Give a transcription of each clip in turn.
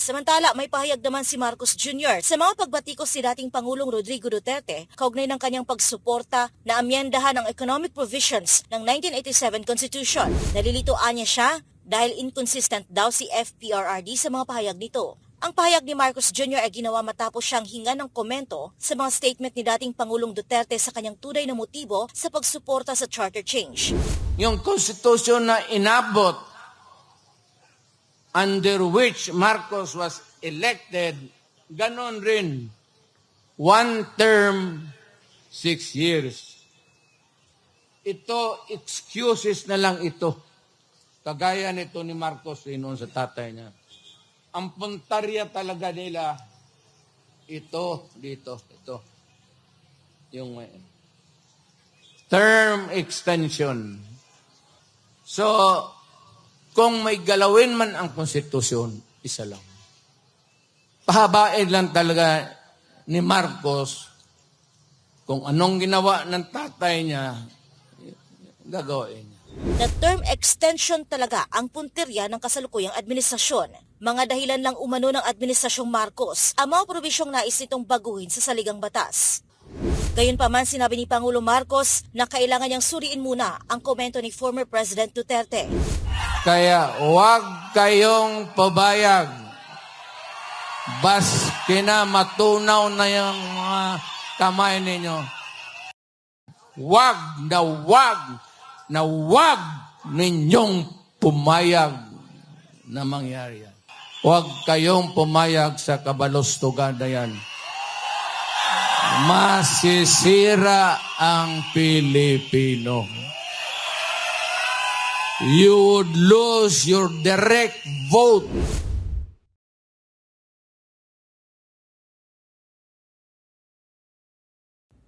Samantala, may pahayag naman si Marcos Jr. sa mga pagbatikos si dating Pangulong Rodrigo Duterte kaugnay ng kanyang pagsuporta na amyendahan ang economic provisions ng 1987 Constitution. Nalilitoan niya siya dahil inconsistent daw si FPRRD sa mga pahayag nito. Ang pahayag ni Marcos Jr. ay ginawa matapos siyang hinga ng komento sa mga statement ni dating Pangulong Duterte sa kanyang tunay na motibo sa pagsuporta sa charter change. Yung konstitusyon na inabot under which Marcos was elected, ganon rin. One term, 6 years. Ito, excuses na lang ito. Kagaya nito ni Marcos noon sa tatay niya. Ang puntarya talaga nila, ito, dito, ito. Yung term extension. So, kung may galawin man ang konstitusyon, isa lang. Pahabain lang talaga ni Marcos kung anong ginawa ng tatay niya, gagawin niya. Na term extension talaga ang puntirya ng kasalukuyang administrasyon. Mga dahilan lang umano ng Administrasyong Marcos ang mga probisyong nais nitong baguhin sa saligang batas. Gayunpaman, sinabi ni Pangulo Marcos na kailangan niyang suriin muna ang komento ni former President Duterte. Kaya huwag kayong pabayag. Baski na matunaw na yung mga kamay ninyo. Huwag ninyong pumayag na mangyari yan. Huwag kayong pumayag sa kabalostugan na yan. Masisira ang Pilipino. You would lose your direct vote.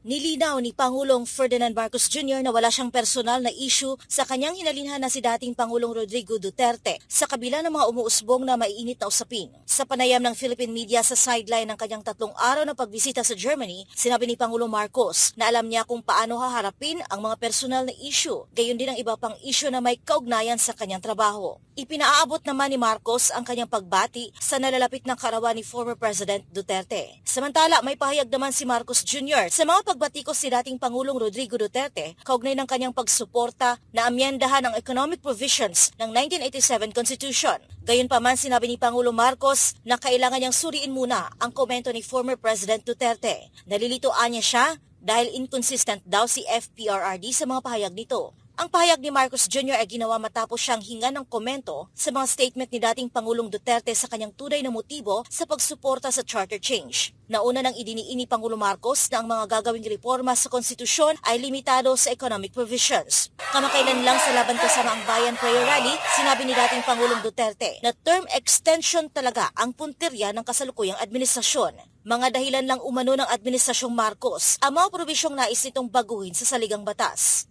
Nilinaw ni Pangulong Ferdinand Marcos Jr. na wala siyang personal na issue sa kanyang hinalinhan na si dating Pangulong Rodrigo Duterte sa kabila ng mga umuusbong na maiinit na usapin. Sa panayam ng Philippine media sa sideline ng kanyang 3 araw na pagbisita sa Germany, sinabi ni Pangulong Marcos na alam niya kung paano haharapin ang mga personal na issue, gayon din ang iba pang issue na may kaugnayan sa kanyang trabaho. Ipinaaabot naman ni Marcos ang kanyang pagbati sa nalalapit ng karawan ni former President Duterte. Samantala, may pahayag naman si Marcos Jr. sa mga pagbatikos si dating Pangulong Rodrigo Duterte kaugnay ng kanyang pagsuporta na amyendahan ang economic provisions ng 1987 Constitution. Gayunpaman, sinabi ni Pangulo Marcos na kailangan niyang suriin muna ang komento ni former President Duterte. Nalilitoan niya siya dahil inconsistent daw si FPRRD sa mga pahayag nito. Ang pahayag ni Marcos Jr. ay ginawa matapos siyang hinga ng komento sa mga statement ni dating Pangulong Duterte sa kanyang tunay na motibo sa pagsuporta sa charter change. Nauna nang idiniin ni Pangulo Marcos na ang mga gagawing reforma sa konstitusyon ay limitado sa economic provisions. Kamakailan lang sa Laban Kasama ang Bayan prayer rally, sinabi ni dating Pangulong Duterte na term extension talaga ang puntirya ng kasalukuyang administrasyon. Mga dahilan lang umano ng Administrasyong Marcos ang mga probisyong nais nitong baguhin sa saligang batas.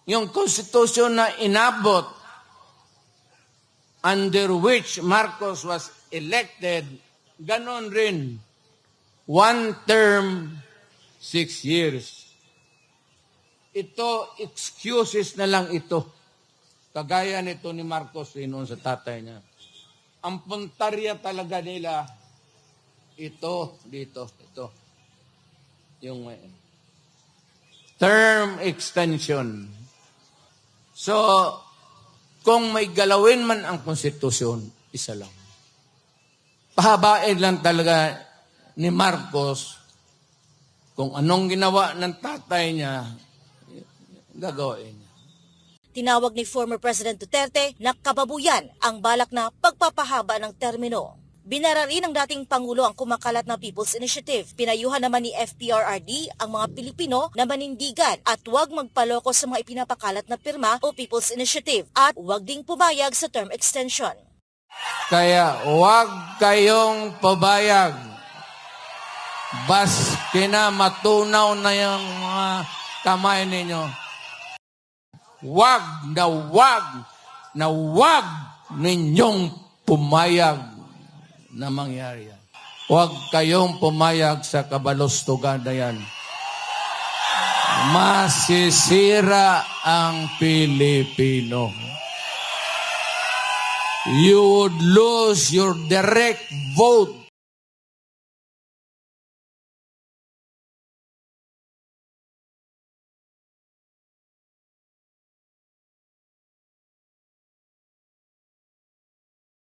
Yung konstitusyon na inabot under which Marcos was elected, ganon rin. One term, 6 years. Ito, excuses na lang ito. Kagaya nito ni Marcos noon sa tatay niya. Ang puntarya talaga nila, ito, dito, ito. Yung term extension. So, kung may galawin man ang konstitusyon, isa lang. Pahabain lang talaga ni Marcos kung anong ginawa ng tatay niya, gagawin niya. Tinawag ni former President Duterte na kababuyan ang balak na pagpapahaba ng termino. Binara rin ng dating Pangulo ang kumakalat na People's Initiative. Pinayuhan naman ni FPRRD ang mga Pilipino na manindigan at huwag magpaloko sa mga ipinapakalat na pirma o People's Initiative at huwag ding pumayag sa term extension. Kaya huwag kayong pabayag. Baski na matunaw na yung mga kamay ninyo. Huwag ninyong pumayag na mangyari yan. Huwag kayong pumayag sa kabalostugan na yan. Masisira ang Pilipino. you would lose your direct vote